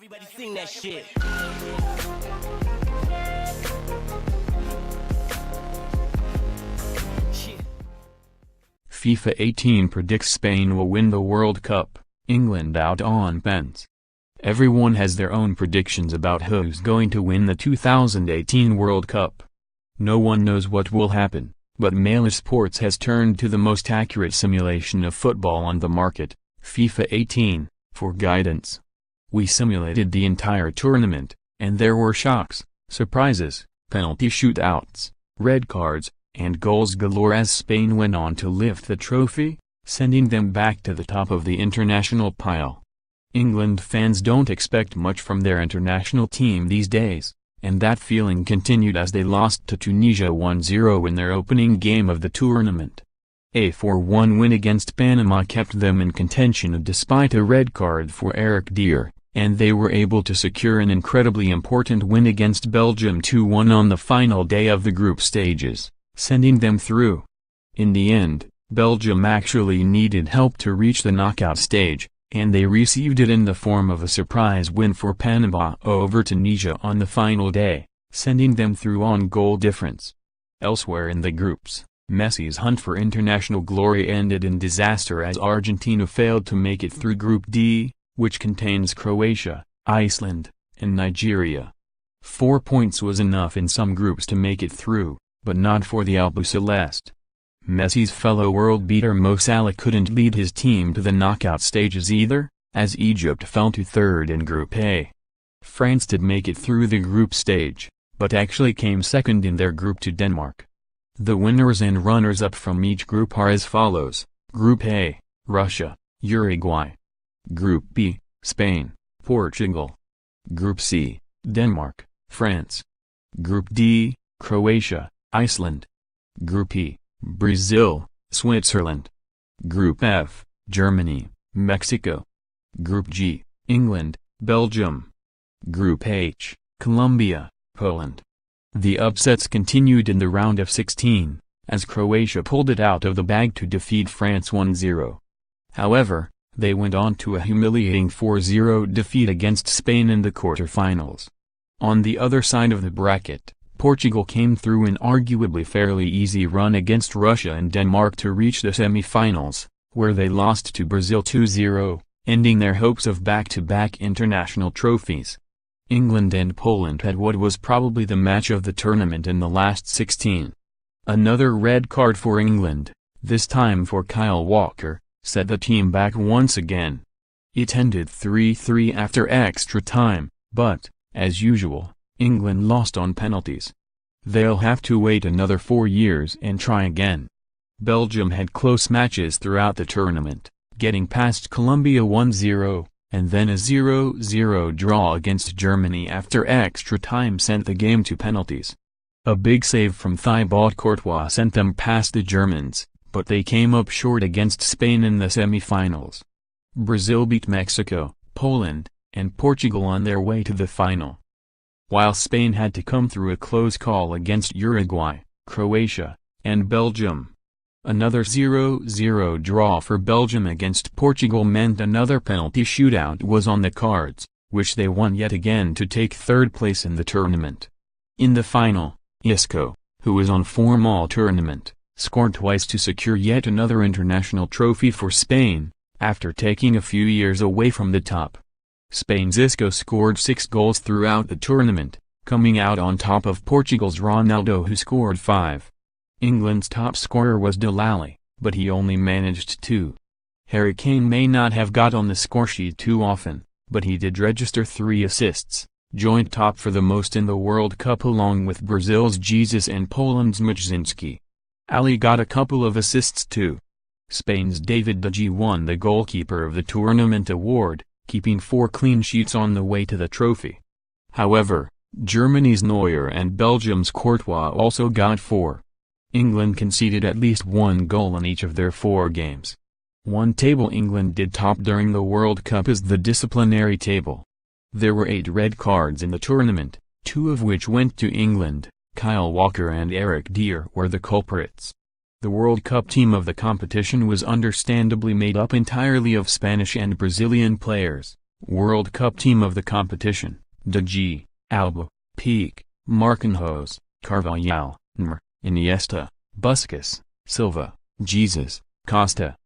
Everybody sing that shit. FIFA 18 predicts Spain will win the World Cup, England out on pens. Everyone has their own predictions about who's going to win the 2018 World Cup. No one knows what will happen, but Mail Esports has turned to the most accurate simulation of football on the market, FIFA 18, for guidance. We simulated the entire tournament, and there were shocks, surprises, penalty shootouts, red cards, and goals galore as Spain went on to lift the trophy, sending them back to the top of the international pile. England fans don't expect much from their international team these days, and that feeling continued as they lost to Tunisia 1-0 in their opening game of the tournament. A 4-1 win against Panama kept them in contention despite a red card for Eric Dier, and they were able to secure an incredibly important win against Belgium 2-1 on the final day of the group stages, sending them through. In the end, Belgium actually needed help to reach the knockout stage, and they received it in the form of a surprise win for Panama over Tunisia on the final day, sending them through on goal difference. Elsewhere in the groups, Messi's hunt for international glory ended in disaster as Argentina failed to make it through Group D, which contains Croatia, Iceland, and Nigeria. 4 points was enough in some groups to make it through, but not for the Albiceleste. Messi's fellow world beater Mo Salah couldn't lead his team to the knockout stages either, as Egypt fell to third in Group A. France did make it through the group stage, but actually came second in their group to Denmark. The winners and runners-up from each group are as follows: Group A, Russia, Uruguay. Group B, Spain, Portugal. Group C, Denmark, France. Group D, Croatia, Iceland. Group E, Brazil, Switzerland. Group F, Germany, Mexico. Group G, England, Belgium. Group H, Colombia, Poland. The upsets continued in the round of 16, as Croatia pulled it out of the bag to defeat France 1-0. However, they went on to a humiliating 4-0 defeat against Spain in the quarterfinals. On the other side of the bracket, Portugal came through an arguably fairly easy run against Russia and Denmark to reach the semi-finals, where they lost to Brazil 2-0, ending their hopes of back-to-back international trophies. England and Poland had what was probably the match of the tournament in the last 16. Another red card for England, this time for Kyle Walker, set the team back once again. It ended 3-3 after extra time, but, as usual, England lost on penalties. They'll have to wait another 4 years and try again. Belgium had close matches throughout the tournament, getting past Colombia 1-0, and then a 0-0 draw against Germany after extra time sent the game to penalties. A big save from Thibaut Courtois sent them past the Germans, but they came up short against Spain in the semi-finals. Brazil beat Mexico, Poland, and Portugal on their way to the final. While Spain had to come through a close call against Uruguay, Croatia, and Belgium. Another 0-0 draw for Belgium against Portugal meant another penalty shootout was on the cards, which they won yet again to take third place in the tournament. In the final, Isco, who was on form all tournament, scored twice to secure yet another international trophy for Spain, after taking a few years away from the top. Spain's Isco scored 6 goals throughout the tournament, coming out on top of Portugal's Ronaldo, who scored 5. England's top scorer was Delali, but he only managed 2. Harry Kane may not have got on the scoresheet too often, but he did register 3 assists, joint top for the most in the World Cup along with Brazil's Jesus and Poland's Mujzinski. Ali got a couple of assists too. Spain's David De Gea won the Goalkeeper of the Tournament award, keeping 4 clean sheets on the way to the trophy. However, Germany's Neuer and Belgium's Courtois also got 4. England conceded at least 1 goal in each of their 4 games. One table England did top during the World Cup is the disciplinary table. There were 8 red cards in the tournament, 2 of which went to England. Kyle Walker and Eric Dier were the culprits. The World Cup team of the competition was understandably made up entirely of Spanish and Brazilian players, World Cup team of the competition: De Gea, Alba, Pique, Marquinhos, Carvalhal, Neymar, Iniesta, Busquets, Silva, Jesus, Costa.